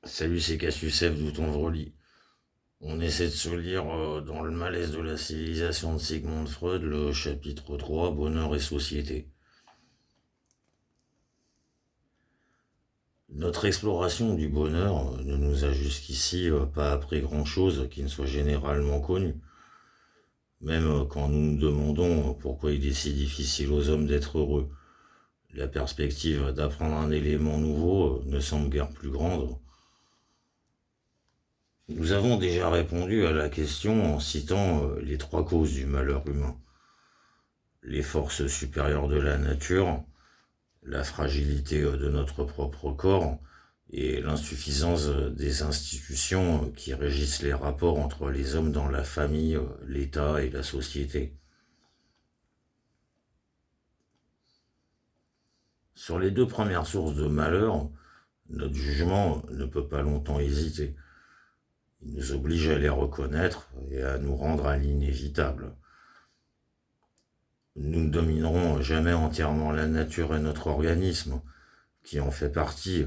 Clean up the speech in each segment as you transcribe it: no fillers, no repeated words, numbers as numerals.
Salut, c'est Cassius d'où ton relis. On essaie de se lire dans le malaise de la civilisation de Sigmund Freud, le chapitre 3, Bonheur et société. Notre exploration du bonheur ne nous a jusqu'ici pas appris grand-chose qui ne soit généralement connu. Même quand nous nous demandons pourquoi il est si difficile aux hommes d'être heureux, la perspective d'apprendre un élément nouveau ne semble guère plus grande. Nous avons déjà répondu à la question en citant les trois causes du malheur humain. Les forces supérieures de la nature, la fragilité de notre propre corps et l'insuffisance des institutions qui régissent les rapports entre les hommes dans la famille, l'État et la société. Sur les deux premières sources de malheur, notre jugement ne peut pas longtemps hésiter. Il nous oblige à les reconnaître et à nous rendre à l'inévitable. Nous ne dominerons jamais entièrement la nature et notre organisme, qui en fait partie,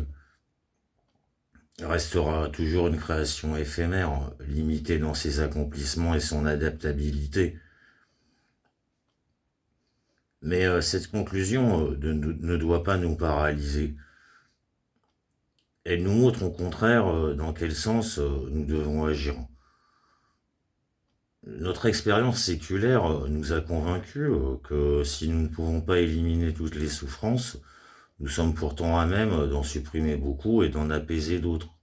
restera toujours une création éphémère, limitée dans ses accomplissements et son adaptabilité. Mais cette conclusion ne doit pas nous paralyser. Elle nous montre au contraire dans quel sens nous devons agir. Notre expérience séculaire nous a convaincus que si nous ne pouvons pas éliminer toutes les souffrances, nous sommes pourtant à même d'en supprimer beaucoup et d'en apaiser d'autres.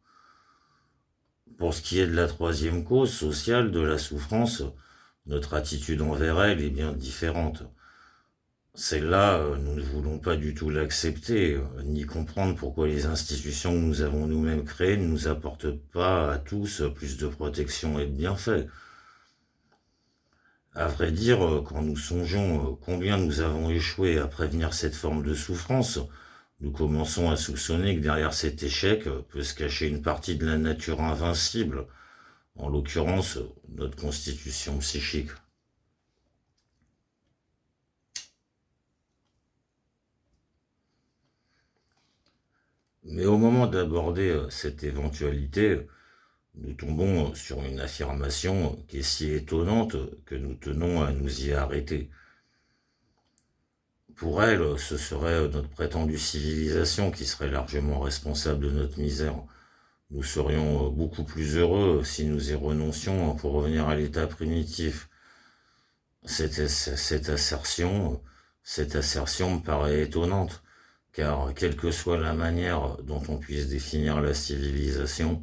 Pour ce qui est de la troisième cause sociale de la souffrance, notre attitude envers elle est bien différente. Celle-là, nous ne voulons pas du tout l'accepter, ni comprendre pourquoi les institutions que nous avons nous-mêmes créées ne nous apportent pas à tous plus de protection et de bienfaits. À vrai dire, quand nous songeons combien nous avons échoué à prévenir cette forme de souffrance, nous commençons à soupçonner que derrière cet échec peut se cacher une partie de la nature invincible, en l'occurrence notre constitution psychique. Mais au moment d'aborder cette éventualité, nous tombons sur une affirmation qui est si étonnante que nous tenons à nous y arrêter. Pour elle, ce serait notre prétendue civilisation qui serait largement responsable de notre misère. Nous serions beaucoup plus heureux si nous y renoncions pour revenir à l'état primitif. Cette assertion, cette assertion me paraît étonnante, car quelle que soit la manière dont on puisse définir la civilisation,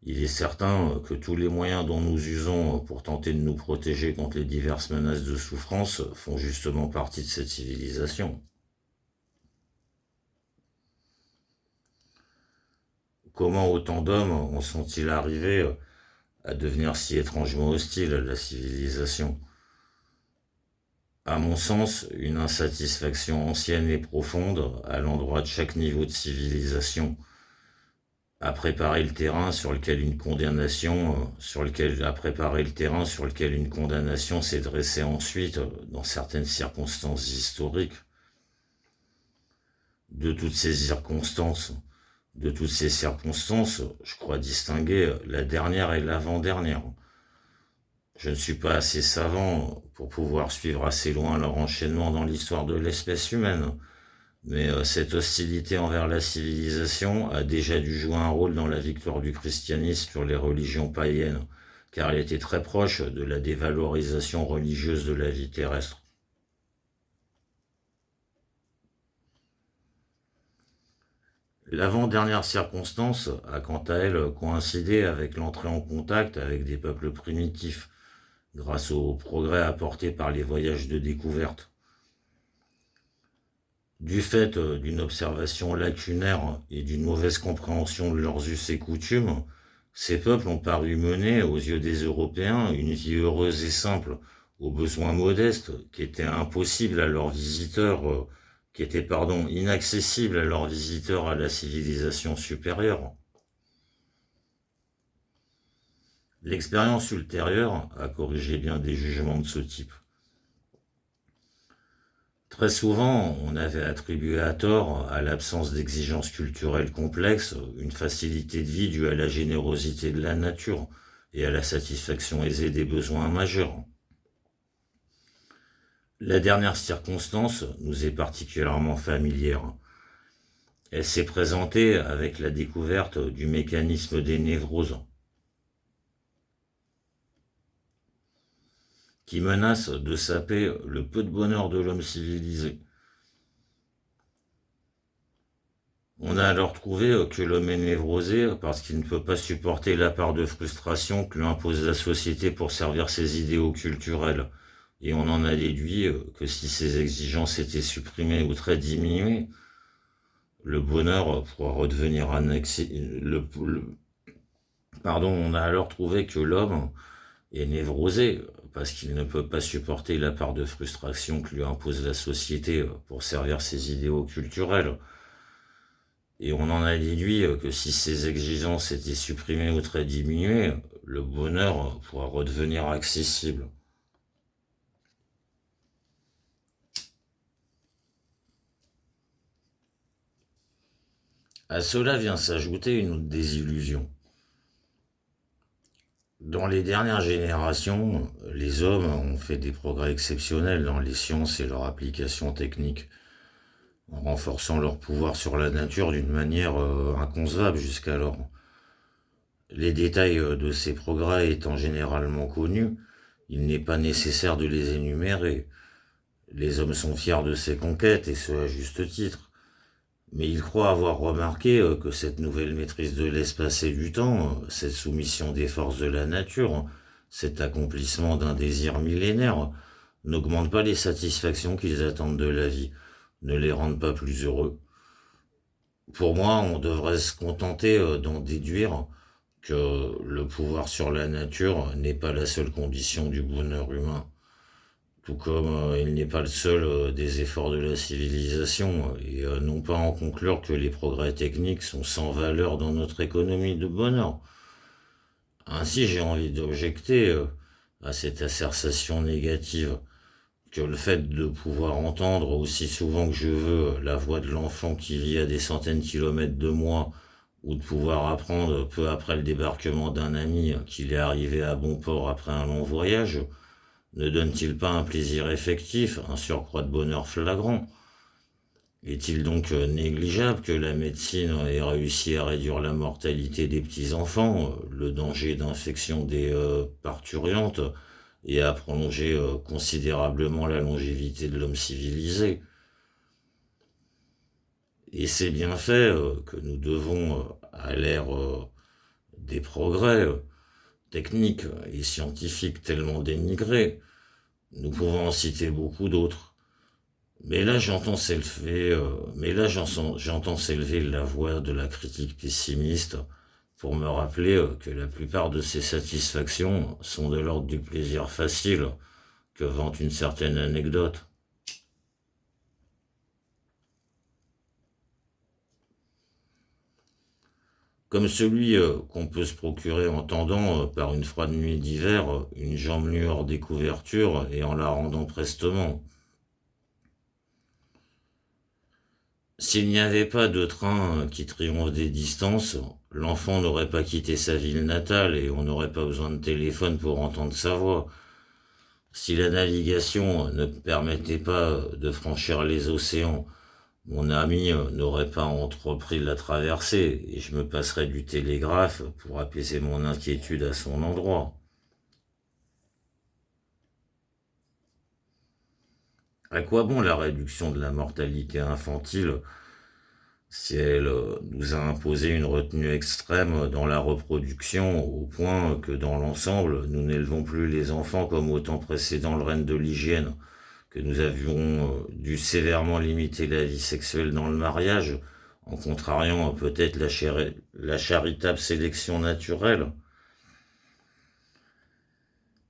il est certain que tous les moyens dont nous usons pour tenter de nous protéger contre les diverses menaces de souffrance font justement partie de cette civilisation. Comment autant d'hommes en sont-ils arrivés à devenir si étrangement hostiles à la civilisation? À mon sens, une insatisfaction ancienne et profonde à l'endroit de chaque niveau de civilisation, à préparer le terrain sur lequel une condamnation, à préparer le terrain sur lequel une condamnation s'est dressée ensuite dans certaines circonstances historiques. De toutes ces circonstances, je crois distinguer la dernière et l'avant-dernière. Je ne suis pas assez savant pour pouvoir suivre assez loin leur enchaînement dans l'histoire de l'espèce humaine, mais cette hostilité envers la civilisation a déjà dû jouer un rôle dans la victoire du christianisme sur les religions païennes, car elle était très proche de la dévalorisation religieuse de la vie terrestre. L'avant-dernière circonstance a quant à elle coïncidé avec l'entrée en contact avec des peuples primitifs, grâce aux progrès apportés par les voyages de découverte. Du fait d'une observation lacunaire et d'une mauvaise compréhension de leurs us et coutumes, ces peuples ont paru mener, aux yeux des Européens, une vie heureuse et simple, aux besoins modestes, qui étaient impossibles à leurs visiteurs, inaccessibles à leurs visiteurs à la civilisation supérieure. L'expérience ultérieure a corrigé bien des jugements de ce type. Très souvent, on avait attribué à tort à l'absence d'exigences culturelles complexes une facilité de vie due à la générosité de la nature et à la satisfaction aisée des besoins majeurs. La dernière circonstance nous est particulièrement familière. Elle s'est présentée avec la découverte du mécanisme des névroses, qui menace de saper le peu de bonheur de l'homme civilisé. On a alors trouvé que l'homme est névrosé parce qu'il ne peut pas supporter la part de frustration que lui impose la société pour servir ses idéaux culturels. Et on en a déduit que si ces exigences étaient supprimées ou très diminuées, le bonheur pourra redevenir un Pardon, on a alors trouvé que l'homme est névrosé parce qu'il ne peut pas supporter la part de frustration que lui impose la société pour servir ses idéaux culturels. Et on en a déduit que si ces exigences étaient supprimées ou très diminuées, le bonheur pourra redevenir accessible. À cela vient s'ajouter une autre désillusion. Dans les dernières générations, les hommes ont fait des progrès exceptionnels dans les sciences et leurs applications techniques, en renforçant leur pouvoir sur la nature d'une manière inconcevable jusqu'alors. Les détails de ces progrès étant généralement connus, il n'est pas nécessaire de les énumérer. Les hommes sont fiers de ces conquêtes, et ce à juste titre. Mais ils croient avoir remarqué que cette nouvelle maîtrise de l'espace et du temps, cette soumission des forces de la nature, cet accomplissement d'un désir millénaire, n'augmente pas les satisfactions qu'ils attendent de la vie, ne les rendent pas plus heureux. Pour moi, on devrait se contenter d'en déduire que le pouvoir sur la nature n'est pas la seule condition du bonheur humain. Tout comme il n'est pas le seul des efforts de la civilisation, et non pas en conclure que les progrès techniques sont sans valeur dans notre économie de bonheur. Ainsi, j'ai envie d'objecter à cette assertion négative que le fait de pouvoir entendre aussi souvent que je veux la voix de l'enfant qui vit à des centaines de kilomètres de moi, ou de pouvoir apprendre peu après le débarquement d'un ami qu'il est arrivé à bon port après un long voyage, ne donne-t-il pas un plaisir effectif, un surcroît de bonheur flagrant? Est-il donc négligeable que la médecine ait réussi à réduire la mortalité des petits-enfants, le danger d'infection des parturientes, et à prolonger considérablement la longévité de l'homme civilisé? Et c'est bien fait que nous devons, à l'ère des progrès techniques et scientifiques tellement dénigrés, nous pouvons en citer beaucoup d'autres. J'entends s'élever la voix de la critique pessimiste pour me rappeler que la plupart de ces satisfactions sont de l'ordre du plaisir facile que vante une certaine anecdote. Comme celui qu'on peut se procurer en tendant par une froide nuit d'hiver une jambe nue hors des couvertures et en la rendant prestement. S'il n'y avait pas de train qui triomphe des distances, l'enfant n'aurait pas quitté sa ville natale et on n'aurait pas besoin de téléphone pour entendre sa voix. Si la navigation ne permettait pas de franchir les océans, mon ami n'aurait pas entrepris la traversée et je me passerais du télégraphe pour apaiser mon inquiétude à son endroit. À quoi bon la réduction de la mortalité infantile si elle nous a imposé une retenue extrême dans la reproduction au point que dans l'ensemble, nous n'élevons plus les enfants comme au temps précédent le règne de l'hygiène, que nous avions dû sévèrement limiter la vie sexuelle dans le mariage, en contrariant peut-être la charitable sélection naturelle.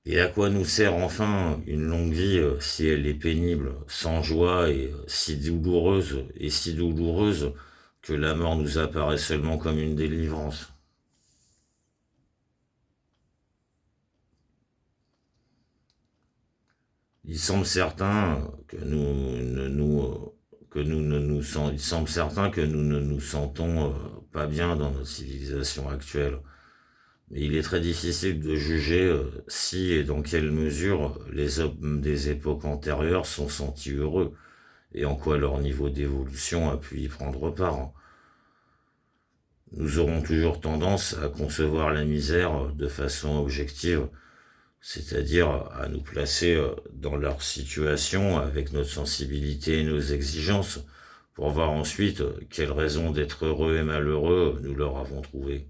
Et à quoi nous sert enfin une longue vie si elle est pénible, sans joie et si douloureuse que la mort nous apparaît seulement comme une délivrance? Il semble certain il semble certain que nous ne nous sentons pas bien dans notre civilisation actuelle. Mais il est très difficile de juger si et dans quelle mesure les hommes des époques antérieures sont sentis heureux et en quoi leur niveau d'évolution a pu y prendre part. Nous aurons toujours tendance à concevoir la misère de façon objective, c'est-à-dire à nous placer dans leur situation avec notre sensibilité et nos exigences, pour voir ensuite quelles raisons d'être heureux et malheureux nous leur avons trouvées.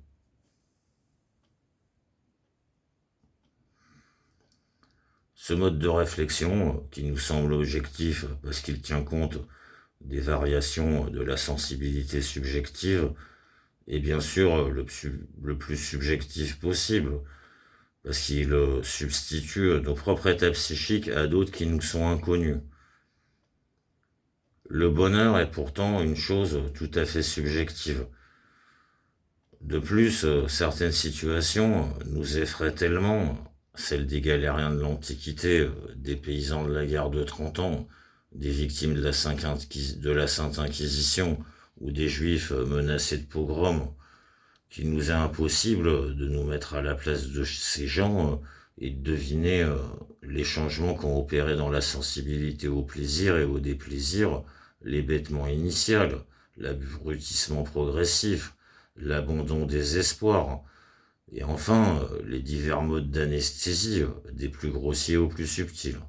Ce mode de réflexion, qui nous semble objectif parce qu'il tient compte des variations de la sensibilité subjective, est bien sûr le plus subjectif possible, parce qu'il substitue nos propres états psychiques à d'autres qui nous sont inconnus. Le bonheur est pourtant une chose tout à fait subjective. De plus, certaines situations nous effraient tellement, celles des galériens de l'Antiquité, des paysans de la guerre de 30 ans, des victimes de la Sainte Inquisition, ou des juifs menacés de pogrom, qu'il nous est impossible de nous mettre à la place de ces gens et de deviner les changements qu'ont opérés dans la sensibilité au plaisir et au déplaisir, l'hébétement initial, l'abrutissement progressif, l'abandon des espoirs, et enfin les divers modes d'anesthésie, des plus grossiers aux plus subtils.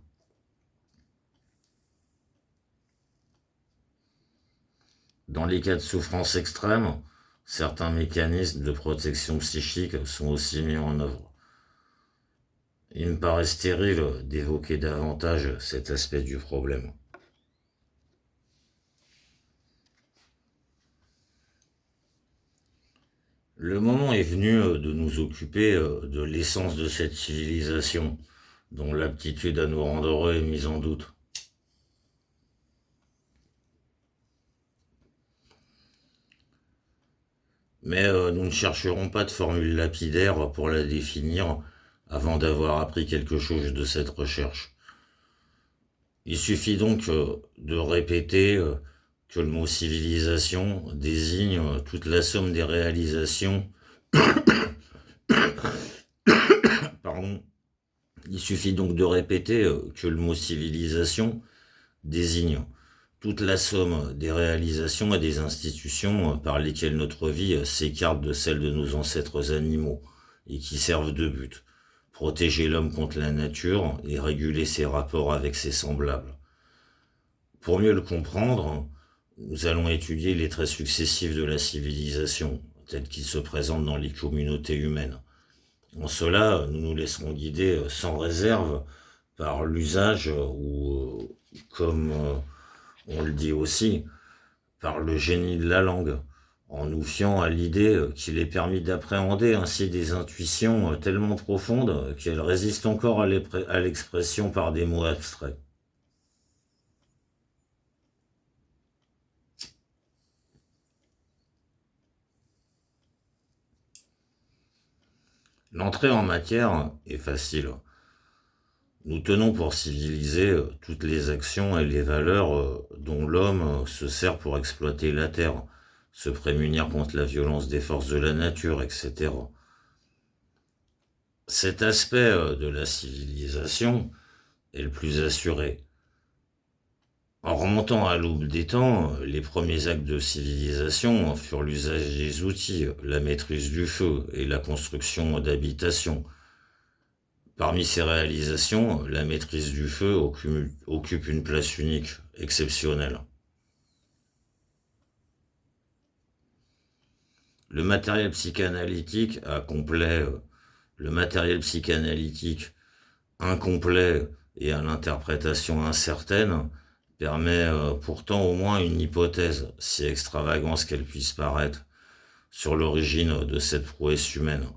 Dans les cas de souffrance extrême, certains mécanismes de protection psychique sont aussi mis en œuvre. Il me paraît stérile d'évoquer davantage cet aspect du problème. Le moment est venu de nous occuper de l'essence de cette civilisation, dont l'aptitude à nous rendre heureux est mise en doute. Mais nous ne chercherons pas de formule lapidaire pour la définir avant d'avoir appris quelque chose de cette recherche. Il suffit donc de répéter que le mot civilisation désigne toute la somme des réalisations. Pardon. Il suffit donc de répéter que le mot civilisation désigne toute la somme des réalisations et des institutions par lesquelles notre vie s'écarte de celle de nos ancêtres animaux et qui servent de but: protéger l'homme contre la nature et réguler ses rapports avec ses semblables. Pour mieux le comprendre, nous allons étudier les traits successifs de la civilisation, tels qu'ils se présentent dans les communautés humaines. En cela, nous nous laisserons guider sans réserve par l'usage ou, comme on le dit aussi, par le génie de la langue, en nous fiant à l'idée qu'il est permis d'appréhender ainsi des intuitions tellement profondes qu'elles résistent encore à l'expression par des mots abstraits. L'entrée en matière est facile. Nous tenons pour civilisés toutes les actions et les valeurs dont l'homme se sert pour exploiter la terre, se prémunir contre la violence des forces de la nature, etc. Cet aspect de la civilisation est le plus assuré. En remontant à l'aube des temps, les premiers actes de civilisation furent l'usage des outils, la maîtrise du feu et la construction d'habitations. Parmi ces réalisations, la maîtrise du feu occupe une place unique, exceptionnelle. Le matériel psychanalytique incomplet et à l'interprétation incertaine permet pourtant au moins une hypothèse, si extravagante qu'elle puisse paraître, sur l'origine de cette prouesse humaine.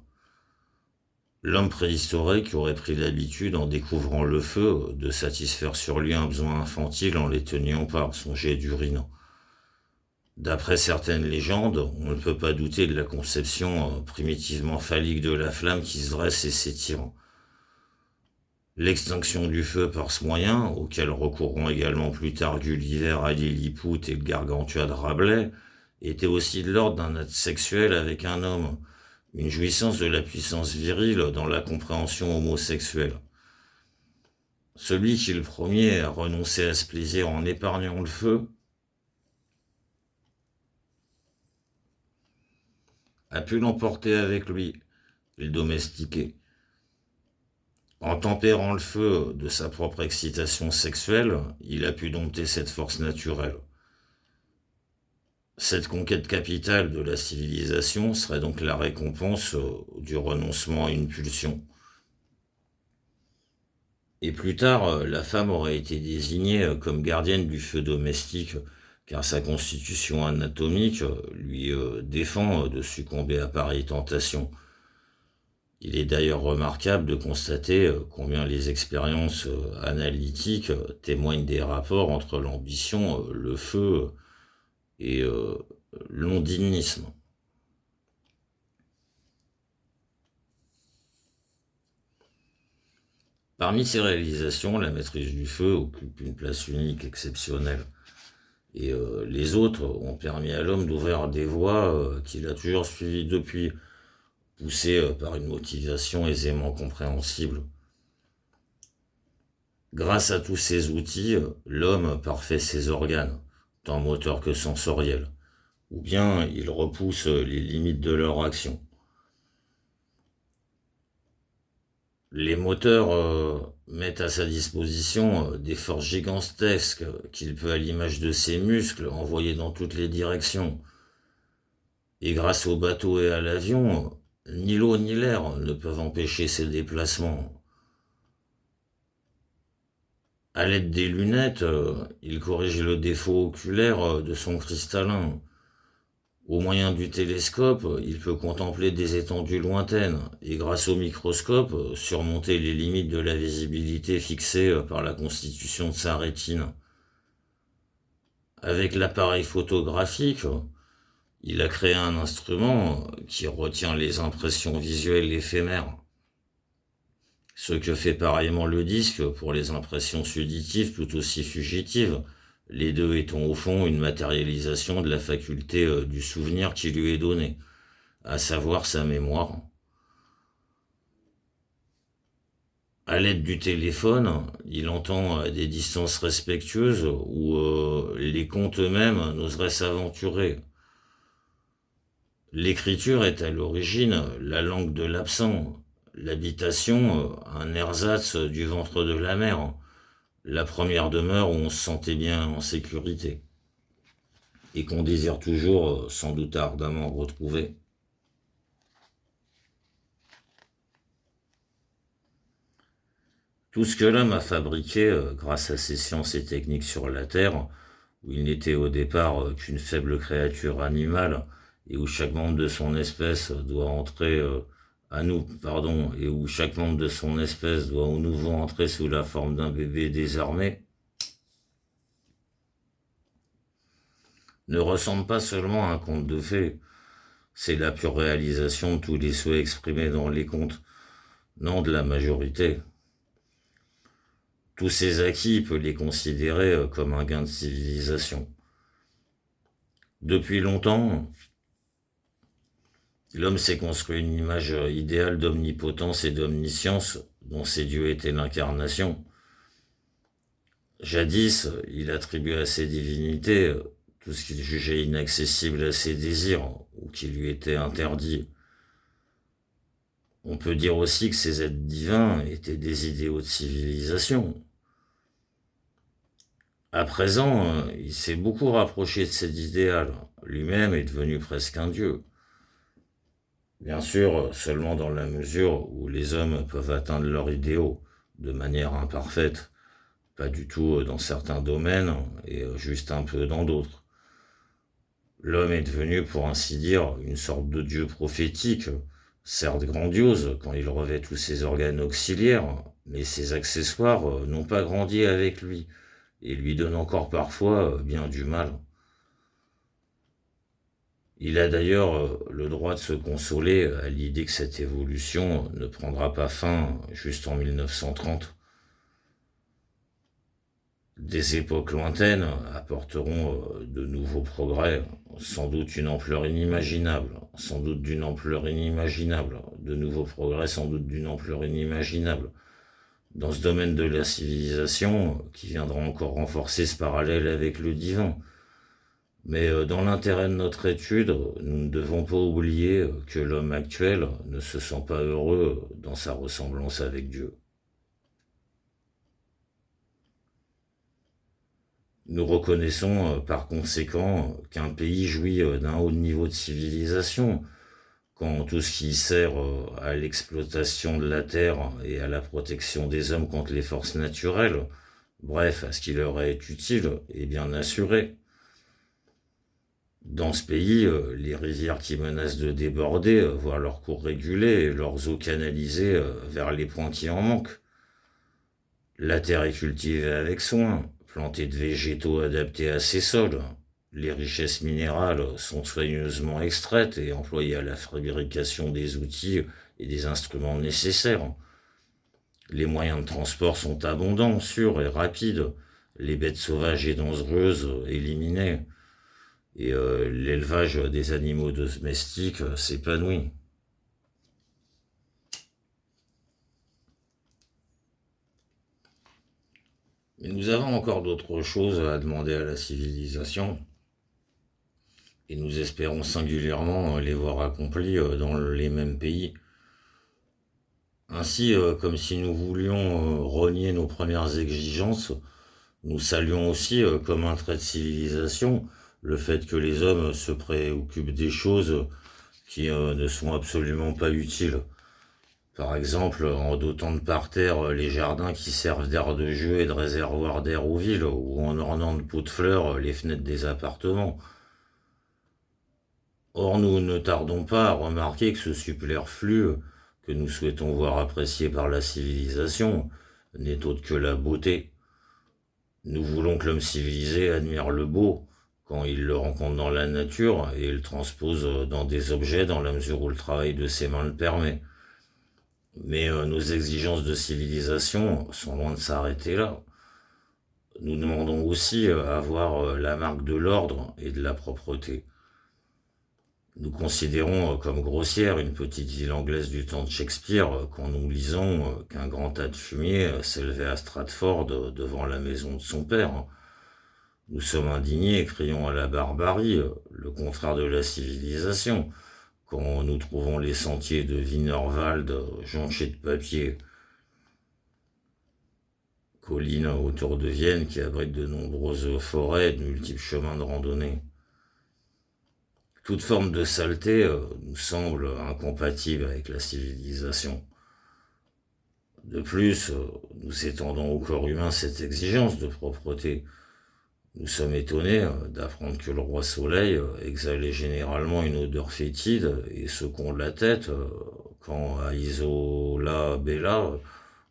L'homme préhistorique aurait pris l'habitude, en découvrant le feu, de satisfaire sur lui un besoin infantile en l'éteignant par son jet d'urine. D'après certaines légendes, on ne peut pas douter de la conception primitivement phallique de la flamme qui se dresse et s'étire. L'extinction du feu par ce moyen, auquel recourront également plus tard Gulliver à Lilliput et le Gargantua de Rabelais, était aussi de l'ordre d'un acte sexuel avec un homme, une jouissance de la puissance virile dans la compréhension homosexuelle. Celui qui le premier a renoncé à ce plaisir en épargnant le feu a pu l'emporter avec lui et le domestiquer. En tempérant le feu de sa propre excitation sexuelle, il a pu dompter cette force naturelle. Cette conquête capitale de la civilisation serait donc la récompense du renoncement à une pulsion. Et plus tard, la femme aurait été désignée comme gardienne du feu domestique, car sa constitution anatomique lui défend de succomber à pareille tentation. Il est d'ailleurs remarquable de constater combien les expériences analytiques témoignent des rapports entre l'ambition, le feu et l'ondinisme. Parmi ces réalisations, la maîtrise du feu occupe une place unique, exceptionnelle. Et les autres ont permis à l'homme d'ouvrir des voies qu'il a toujours suivies depuis, poussé par une motivation aisément compréhensible. Grâce à tous ces outils, l'homme parfait ses organes, tant moteurs que sensoriels, ou bien il repousse les limites de leur action. Les moteurs mettent à sa disposition des forces gigantesques qu'il peut, à l'image de ses muscles, envoyer dans toutes les directions. Et grâce au bateau et à l'avion, ni l'eau ni l'air ne peuvent empêcher ces déplacements. À l'aide des lunettes, il corrige le défaut oculaire de son cristallin. Au moyen du télescope, il peut contempler des étendues lointaines et grâce au microscope, surmonter les limites de la visibilité fixées par la constitution de sa rétine. Avec l'appareil photographique, il a créé un instrument qui retient les impressions visuelles éphémères. Ce que fait pareillement le disque pour les impressions suditives tout aussi fugitives, les deux étant au fond une matérialisation de la faculté du souvenir qui lui est donnée, à savoir sa mémoire. À l'aide du téléphone, il entend à des distances respectueuses où les contes eux-mêmes n'oseraient s'aventurer. L'écriture est à l'origine la langue de l'absent, l'habitation un ersatz du ventre de la mer, la première demeure où on se sentait bien en sécurité, et qu'on désire toujours sans doute ardemment retrouver. Tout ce que l'homme a fabriqué grâce à ses sciences et techniques sur la Terre, où il n'était au départ qu'une faible créature animale, et où chaque membre de son espèce doit entrer et où chaque membre de son espèce doit au nouveau entrer sous la forme d'un bébé désarmé, ne ressemble pas seulement à un conte de fées. C'est la pure réalisation de tous les souhaits exprimés dans les contes, non de la majorité. Tous ces acquis, il peut les considérer comme un gain de civilisation. Depuis longtemps, l'homme s'est construit une image idéale d'omnipotence et d'omniscience dont ses dieux étaient l'incarnation. Jadis, il attribuait à ces divinités tout ce qu'il jugeait inaccessible à ses désirs ou qui lui était interdit. On peut dire aussi que ces êtres divins étaient des idéaux de civilisation. À présent, il s'est beaucoup rapproché de cet idéal. Lui-même est devenu presque un dieu. Bien sûr, seulement dans la mesure où les hommes peuvent atteindre leurs idéaux de manière imparfaite, pas du tout dans certains domaines et juste un peu dans d'autres. L'homme est devenu, pour ainsi dire, une sorte de dieu prophétique, certes grandiose quand il revêt tous ses organes auxiliaires, mais ses accessoires n'ont pas grandi avec lui et lui donnent encore parfois bien du mal. Il a d'ailleurs le droit de se consoler à l'idée que cette évolution ne prendra pas fin juste en 1930, Des époques lointaines apporteront de nouveaux progrès, sans doute une ampleur inimaginable, sans doute d'une ampleur inimaginable, de nouveaux progrès sans doute d'une ampleur inimaginable. Dans ce domaine de la civilisation, qui viendra encore renforcer ce parallèle avec le divin. Mais dans l'intérêt de notre étude, nous ne devons pas oublier que l'homme actuel ne se sent pas heureux dans sa ressemblance avec Dieu. Nous reconnaissons par conséquent qu'un pays jouit d'un haut niveau de civilisation, quand tout ce qui sert à l'exploitation de la terre et à la protection des hommes contre les forces naturelles, bref, à ce qui leur est utile, est bien assuré. Dans ce pays, les rivières qui menacent de déborder voient leur cours régulé et leurs eaux canalisées vers les points qui en manquent. La terre est cultivée avec soin, plantée de végétaux adaptés à ces sols. Les richesses minérales sont soigneusement extraites et employées à la fabrication des outils et des instruments nécessaires. Les moyens de transport sont abondants, sûrs et rapides. Les bêtes sauvages et dangereuses éliminées. Et l'élevage des animaux domestiques s'épanouit. Mais nous avons encore d'autres choses à demander à la civilisation, et nous espérons singulièrement les voir accomplies dans les mêmes pays. Ainsi, comme si nous voulions renier nos premières exigences, nous saluons aussi comme un trait de civilisation le fait que les hommes se préoccupent des choses qui ne sont absolument pas utiles. Par exemple, en dotant de parterres les jardins qui servent d'aire de jeu et de réservoir d'air aux villes, ou en ornant de pots de fleurs les fenêtres des appartements. Or, nous ne tardons pas à remarquer que ce superflu que nous souhaitons voir apprécié par la civilisation n'est autre que la beauté. Nous voulons que l'homme civilisé admire le beau quand il le rencontre dans la nature et le transpose dans des objets dans la mesure où le travail de ses mains le permet. Mais nos exigences de civilisation sont loin de s'arrêter là. Nous demandons aussi à avoir la marque de l'ordre et de la propreté. Nous considérons comme grossière une petite ville anglaise du temps de Shakespeare quand nous lisons qu'un grand tas de fumier s'élevait à Stratford devant la maison de son père. Nous sommes indignés et crions à la barbarie, le contraire de la civilisation, quand nous trouvons les sentiers de Wienerwald jonchés de papier. Collines autour de Vienne qui abritent de nombreuses forêts et de multiples chemins de randonnée. Toute forme de saleté nous semble incompatible avec la civilisation. De plus, nous étendons au corps humain cette exigence de propreté. Nous sommes étonnés d'apprendre que le roi Soleil exhalait généralement une odeur fétide et secouant de la tête quand à Isola Bella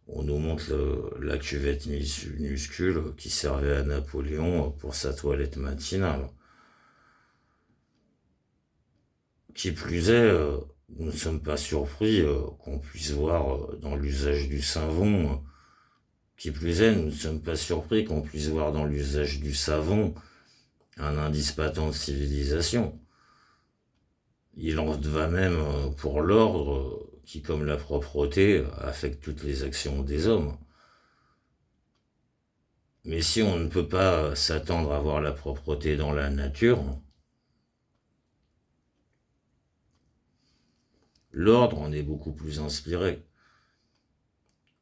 on nous montre la cuvette minuscule qui servait à Napoléon pour sa toilette matinale. Qui plus est, nous ne sommes pas surpris qu'on puisse voir dans l'usage du savon. Qui plus est, nous ne sommes pas surpris qu'on puisse voir dans l'usage du savon un indice patent de civilisation. Il en va même pour l'ordre qui, comme la propreté, affecte toutes les actions des hommes. Mais si on ne peut pas s'attendre à voir la propreté dans la nature, l'ordre en est beaucoup plus inspiré.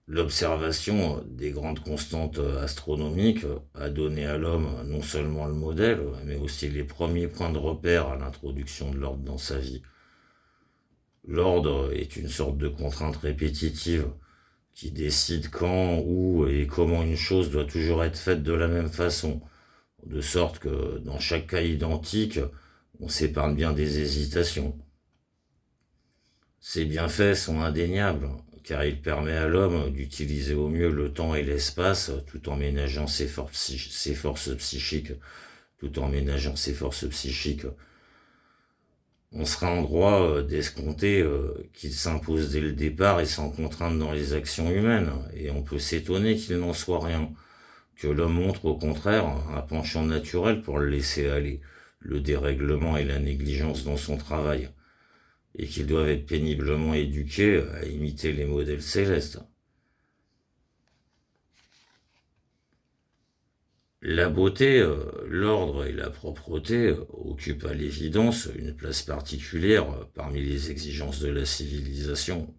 L'observation des grandes constantes astronomiques a donné à l'homme non seulement le modèle, mais aussi les premiers points de repère à l'introduction de l'ordre dans sa vie. L'ordre est une sorte de contrainte répétitive qui décide quand, où et comment une chose doit toujours être faite de la même façon, de sorte que dans chaque cas identique, on s'épargne bien des hésitations. Ces bienfaits sont indéniables, car il permet à l'homme d'utiliser au mieux le temps et l'espace tout en ménageant ses forces psychiques. On sera en droit d'escompter qu'il s'impose dès le départ et sans contrainte dans les actions humaines, et on peut s'étonner qu'il n'en soit rien, que l'homme montre au contraire un penchant naturel pour le laisser aller, le dérèglement et la négligence dans son travail, et qu'ils doivent être péniblement éduqués à imiter les modèles célestes. La beauté, l'ordre et la propreté occupent à l'évidence une place particulière parmi les exigences de la civilisation.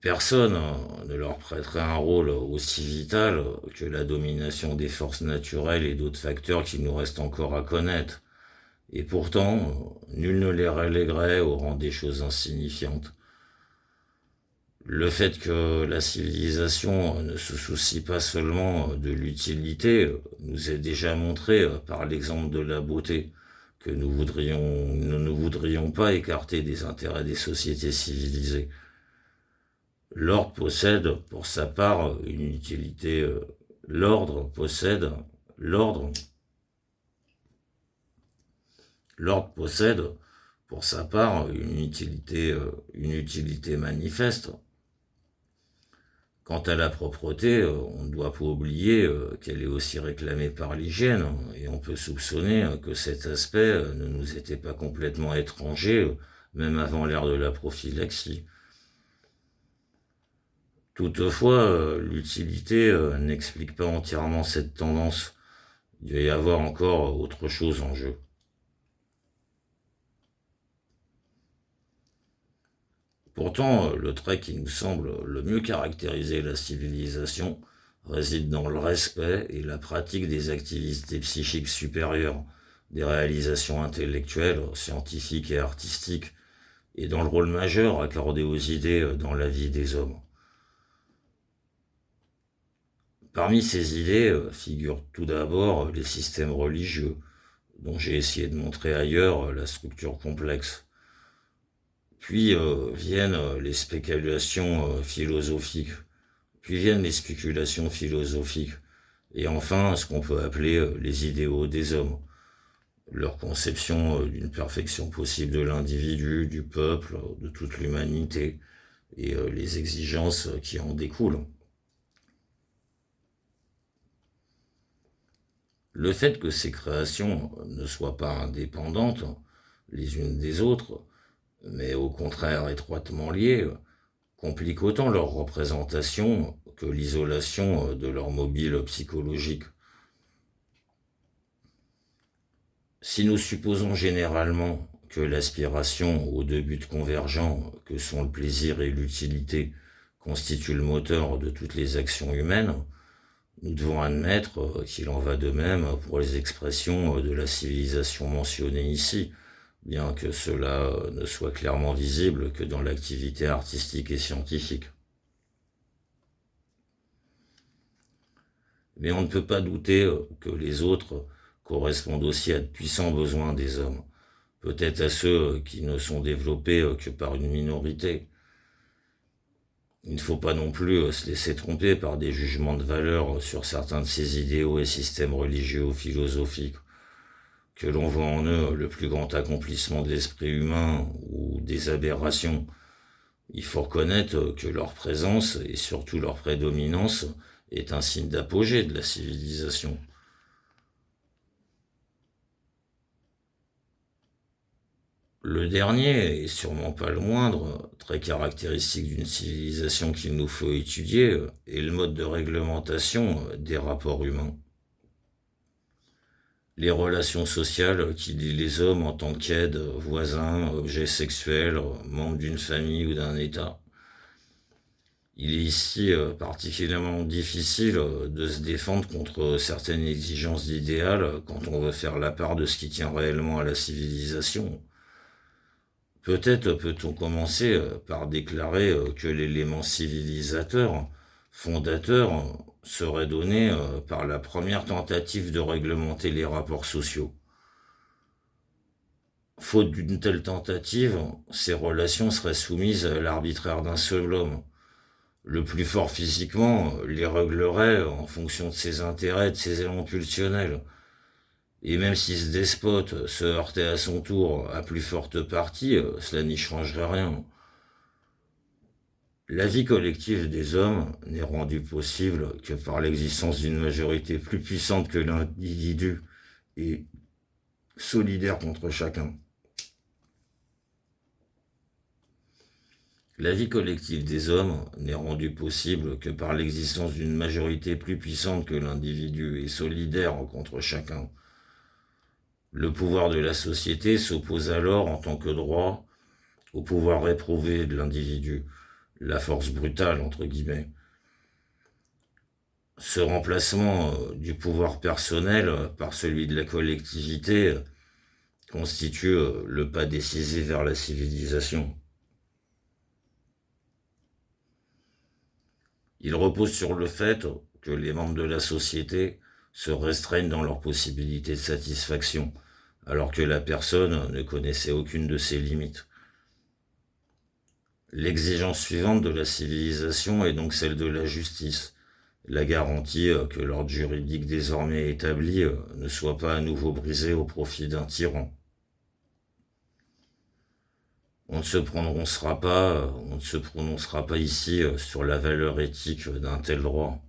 Personne ne leur prêterait un rôle aussi vital que la domination des forces naturelles et d'autres facteurs qu'il nous reste encore à connaître. Et pourtant, nul ne les reléguerait au rang des choses insignifiantes. Le fait que la civilisation ne se soucie pas seulement de l'utilité nous est déjà montré par l'exemple de la beauté, que nous ne voudrions pas écarter des intérêts des sociétés civilisées. L'ordre possède, pour sa part, une utilité. L'ordre possède, l'ordre, l'ordre possède, pour sa part, une utilité manifeste. Quant à la propreté, on ne doit pas oublier qu'elle est aussi réclamée par l'hygiène, et on peut soupçonner que cet aspect ne nous était pas complètement étranger, même avant l'ère de la prophylaxie. Toutefois, l'utilité n'explique pas entièrement cette tendance. Il doit y avoir encore autre chose en jeu. Pourtant, le trait qui nous semble le mieux caractériser la civilisation réside dans le respect et la pratique des activités psychiques supérieures, des réalisations intellectuelles, scientifiques et artistiques, et dans le rôle majeur accordé aux idées dans la vie des hommes. Parmi ces idées figurent tout d'abord les systèmes religieux, dont j'ai essayé de montrer ailleurs la structure complexe. Puis viennent les spéculations philosophiques, et enfin ce qu'on peut appeler les idéaux des hommes, leur conception d'une perfection possible de l'individu, du peuple, de toute l'humanité, et les exigences qui en découlent. Le fait que ces créations ne soient pas indépendantes les unes des autres, mais au contraire étroitement liées, complique autant leur représentation que l'isolation de leur mobile psychologique. Si nous supposons généralement que l'aspiration aux deux buts convergents que sont le plaisir et l'utilité constitue le moteur de toutes les actions humaines, nous devons admettre qu'il en va de même pour les expressions de la civilisation mentionnées ici, bien que cela ne soit clairement visible que dans l'activité artistique et scientifique. Mais on ne peut pas douter que les autres correspondent aussi à de puissants besoins des hommes, peut-être à ceux qui ne sont développés que par une minorité. Il ne faut pas non plus se laisser tromper par des jugements de valeur sur certains de ces idéaux et systèmes religieux ou philosophiques, que l'on voit en eux le plus grand accomplissement de l'esprit humain ou des aberrations. Il faut reconnaître que leur présence et surtout leur prédominance est un signe d'apogée de la civilisation. Le dernier, et sûrement pas le moindre, très caractéristique d'une civilisation qu'il nous faut étudier, est le mode de réglementation des rapports humains. Les relations sociales qui lient les hommes en tant qu'aides, voisins, objets sexuels, membres d'une famille ou d'un État. Il est ici particulièrement difficile de se défendre contre certaines exigences d'idéal quand on veut faire la part de ce qui tient réellement à la civilisation. Peut-être peut-on commencer par déclarer que l'élément civilisateur, fondateur, serait donné par la première tentative de réglementer les rapports sociaux. Faute d'une telle tentative, ces relations seraient soumises à l'arbitraire d'un seul homme. Le plus fort physiquement les réglerait en fonction de ses intérêts et de ses élans pulsionnels. Et même si ce despote se heurtait à son tour à plus forte partie, cela n'y changerait rien. La vie collective des hommes n'est rendue possible que par l'existence d'une majorité plus puissante que l'individu et solidaire contre chacun. La vie collective des hommes n'est rendue possible que par l'existence d'une majorité plus puissante que l'individu et solidaire contre chacun. Le pouvoir de la société s'oppose alors en tant que droit au pouvoir réprouvé de l'individu, la force brutale entre guillemets. Ce remplacement du pouvoir personnel par celui de la collectivité constitue le pas décisif vers la civilisation. Il repose sur le fait que les membres de la société se restreignent dans leurs possibilités de satisfaction, alors que la personne ne connaissait aucune de ses limites. L'exigence suivante de la civilisation est donc celle de la justice, la garantie que l'ordre juridique désormais établi ne soit pas à nouveau brisé au profit d'un tyran. On ne se prononcera pas ici sur la valeur éthique d'un tel droit.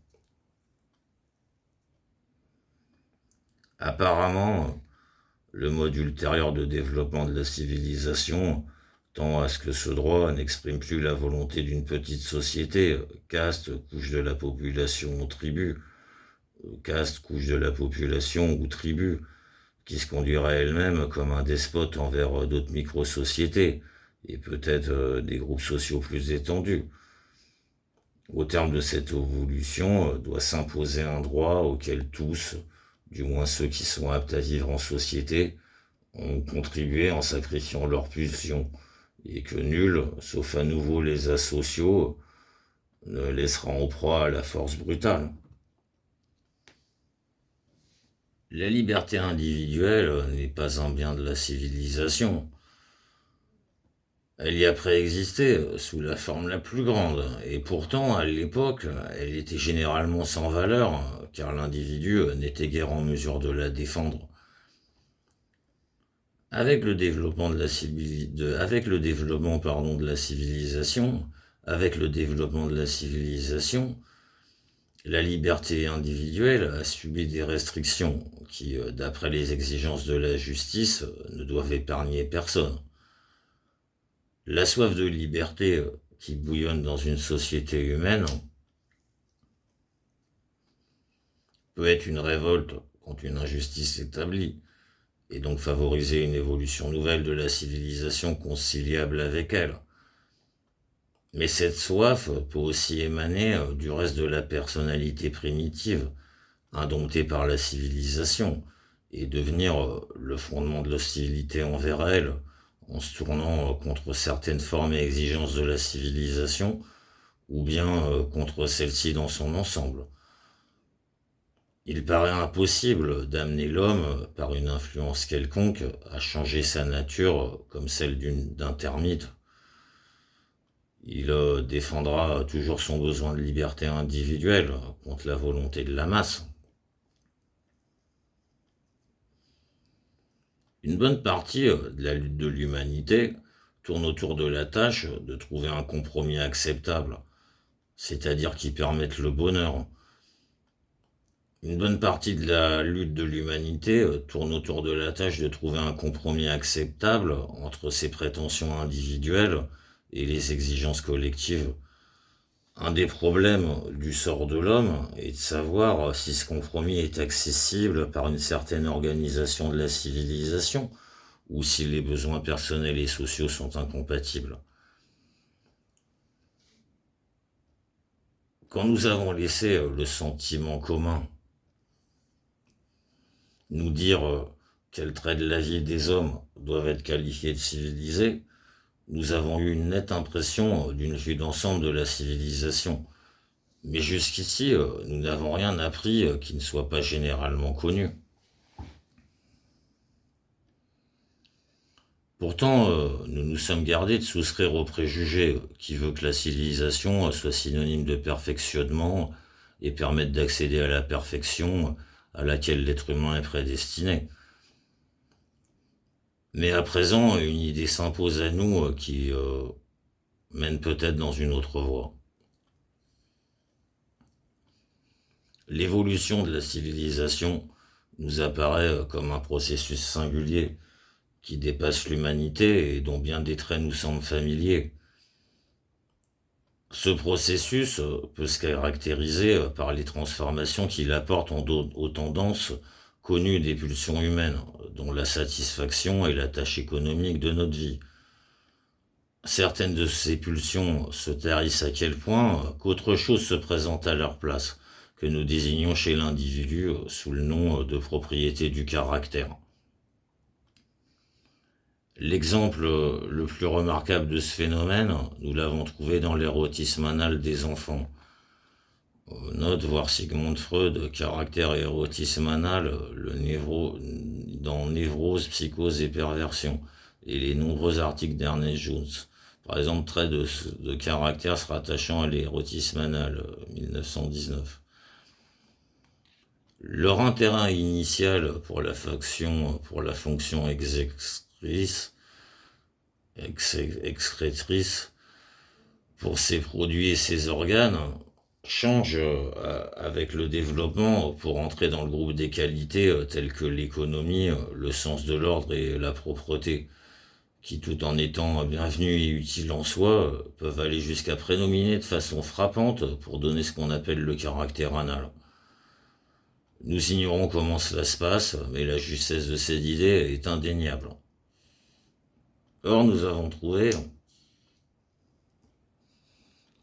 Apparemment, le mode ultérieur de développement de la civilisation tend à ce que ce droit n'exprime plus la volonté d'une petite société, caste, couche de la population ou tribu, qui se conduirait elle-même comme un despote envers d'autres micro-sociétés, et peut-être des groupes sociaux plus étendus. Au terme de cette évolution, doit s'imposer un droit auquel tous, du moins ceux qui sont aptes à vivre en société, ont contribué en sacrifiant leurs pulsions, et que nul, sauf à nouveau les asociaux, ne laissera en proie à la force brutale. La liberté individuelle n'est pas un bien de la civilisation. Elle y a préexisté sous la forme la plus grande, et pourtant, à l'époque, elle était généralement sans valeur, car l'individu n'était guère en mesure de la défendre. Avec le développement de la civilisation, la liberté individuelle a subi des restrictions qui, d'après les exigences de la justice, ne doivent épargner personne. La soif de liberté qui bouillonne dans une société humaine peut être une révolte contre une injustice établie, et donc favoriser une évolution nouvelle de la civilisation conciliable avec elle. Mais cette soif peut aussi émaner du reste de la personnalité primitive, indomptée par la civilisation, et devenir le fondement de l'hostilité envers elle, en se tournant contre certaines formes et exigences de la civilisation, ou bien contre celle-ci dans son ensemble. Il paraît impossible d'amener l'homme, par une influence quelconque, à changer sa nature comme celle d'un termite. Il défendra toujours son besoin de liberté individuelle contre la volonté de la masse. Une bonne partie de la lutte de l'humanité tourne autour de la tâche de trouver un compromis acceptable, c'est-à-dire qui permette le bonheur. Une bonne partie de la lutte de l'humanité tourne autour de la tâche de trouver un compromis acceptable entre ses prétentions individuelles et les exigences collectives. Un des problèmes du sort de l'homme est de savoir si ce compromis est accessible par une certaine organisation de la civilisation ou si les besoins personnels et sociaux sont incompatibles. Quand nous avons laissé le sentiment commun nous dire quels traits de la vie des hommes doivent être qualifiés de civilisés, nous avons eu une nette impression d'une vue d'ensemble de la civilisation. Mais jusqu'ici, nous n'avons rien appris qui ne soit pas généralement connu. Pourtant, nous nous sommes gardés de souscrire au préjugé qui veut que la civilisation soit synonyme de perfectionnement et permette d'accéder à la perfection à laquelle l'être humain est prédestiné. Mais à présent, une idée s'impose à nous qui mène peut-être dans une autre voie. L'évolution de la civilisation nous apparaît comme un processus singulier qui dépasse l'humanité et dont bien des traits nous semblent familiers. Ce processus peut se caractériser par les transformations qu'il apporte aux tendances connues des pulsions humaines, dont la satisfaction est la tâche économique de notre vie. Certaines de ces pulsions se tarissent à quel point qu'autre chose se présente à leur place, que nous désignons chez l'individu sous le nom de propriété du caractère. L'exemple le plus remarquable de ce phénomène, nous l'avons trouvé dans l'érotisme anal des enfants. Note voir Sigmund Freud, caractère et érotisme anal, dans Névrose, Psychose et Perversion, et les nombreux articles d'Ernest Jones. Par exemple, trait de caractère se rattachant à l'érotisme anal, 1919. Leur intérêt initial pour la fonction excrétrice, pour ses produits et ses organes, change avec le développement pour entrer dans le groupe des qualités telles que l'économie, le sens de l'ordre et la propreté, qui tout en étant bienvenus et utiles en soi, peuvent aller jusqu'à prédominer de façon frappante pour donner ce qu'on appelle le caractère anal. Nous ignorons comment cela se passe, mais la justesse de cette idée est indéniable. Or, nous avons trouvé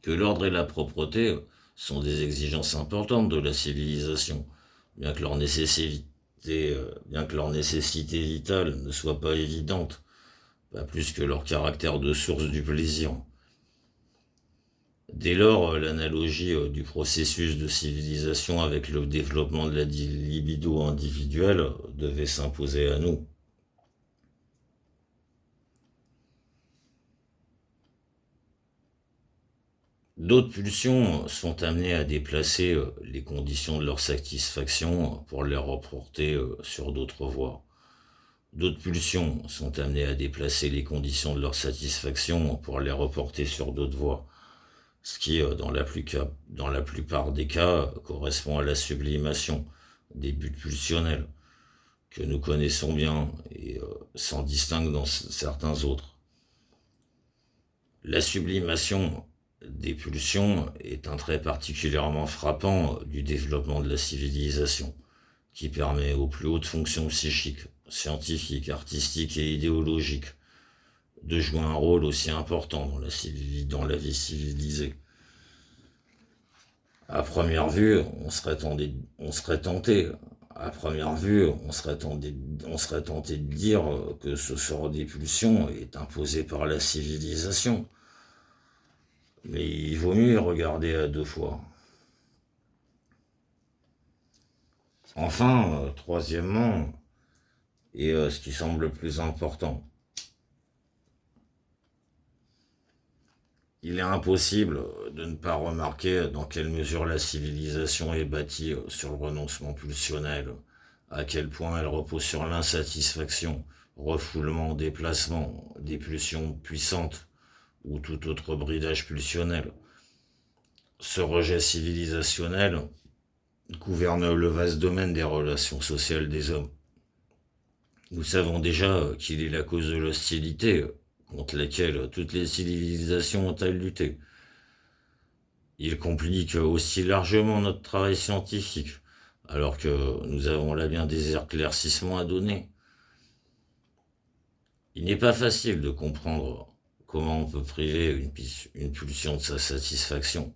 que l'ordre et la propreté sont des exigences importantes de la civilisation, bien que leur nécessité vitale ne soit pas évidente, pas plus que leur caractère de source du plaisir. Dès lors, l'analogie du processus de civilisation avec le développement de la libido individuelle devait s'imposer à nous. D'autres pulsions sont amenées à déplacer les conditions de leur satisfaction pour les reporter sur d'autres voies. D'autres pulsions sont amenées à déplacer les conditions de leur satisfaction pour les reporter sur d'autres voies, ce qui, dans la plupart des cas, correspond à la sublimation des buts pulsionnels, que nous connaissons bien et s'en distingue dans certains autres. La sublimation des pulsions est un trait particulièrement frappant du développement de la civilisation, qui permet aux plus hautes fonctions psychiques, scientifiques, artistiques et idéologiques de jouer un rôle aussi important dans la vie civilisée. À première vue, on serait tenté de dire que ce sort des pulsions est imposé par la civilisation. Mais il vaut mieux y regarder à deux fois. Enfin, troisièmement, et ce qui semble le plus important, il est impossible de ne pas remarquer dans quelle mesure la civilisation est bâtie sur le renoncement pulsionnel, à quel point elle repose sur l'insatisfaction, refoulement, déplacement, des pulsions puissantes ou tout autre bridage pulsionnel. Ce rejet civilisationnel gouverne le vaste domaine des relations sociales des hommes. Nous savons déjà qu'il est la cause de l'hostilité contre laquelle toutes les civilisations ont à lutter. Il complique aussi largement notre travail scientifique, alors que nous avons là bien des éclaircissements à donner. Il n'est pas facile de comprendre comment on peut priver une pulsion de sa satisfaction.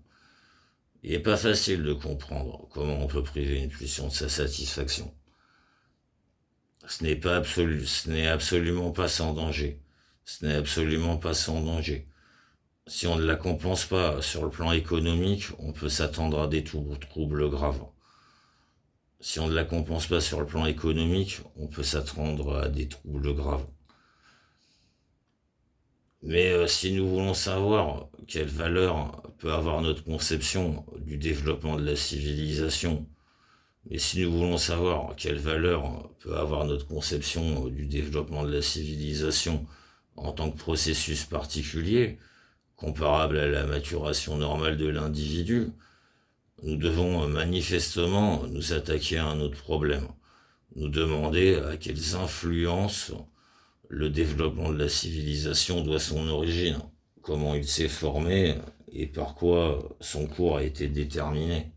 Il n'est pas facile de comprendre comment on peut priver une pulsion de sa satisfaction. Ce n'est absolument pas sans danger. Ce n'est absolument pas sans danger. Si on ne la compense pas sur le plan économique, on peut s'attendre à des troubles graves. Si on ne la compense pas sur le plan économique, on peut s'attendre à des troubles graves. Mais si nous voulons savoir quelle valeur peut avoir notre conception du développement de la civilisation, mais si nous voulons savoir quelle valeur peut avoir notre conception du développement de la civilisation en tant que processus particulier, comparable à la maturation normale de l'individu, nous devons manifestement nous attaquer à un autre problème, nous demander à quelles influences le développement de la civilisation doit son origine, comment il s'est formé et par quoi son cours a été déterminé.